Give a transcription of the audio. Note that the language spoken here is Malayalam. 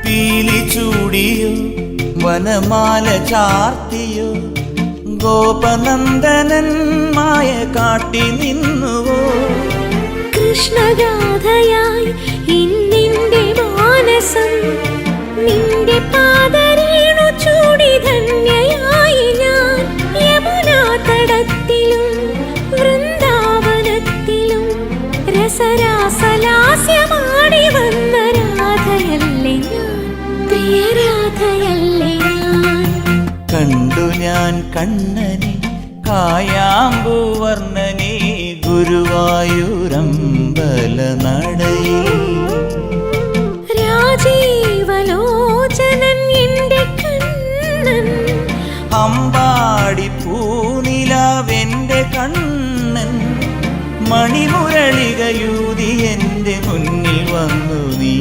പീലി ചൂടിയോ വനമാല ചാർത്തിയോ ഗോപനന്ദനൻ മായ കാട്ടി നിന്നുവോ കൃഷ്ണഗാഥയായി ഇന്നിന്റെ മാനസം നിന്റെ പാദരേണു ചൂടി ധന്യയായി ഞാൻ യമുനാ തടത്തിലും വൃന്ദാവനത്തിലും രസരാസലാസ്യമാടി വന്ന രാധയല്ലേ ഞാൻ പ്രിയരാധയല്ലേ ഞാൻ കണ്ടു ഞാൻ കണ്ണനെ കായാമ്പൂവർണ്ണനെ ഗുരുവായൂരമ്പല നടയിൽ രാജീവലോചനൻ എന്റെ കണ്ണൻ അമ്പാടി പൂനിലാവെന്റെ കണ്ണൻ മണിമുരളികയൂതി എന്റെ മുന്നിൽ വന്നു നീ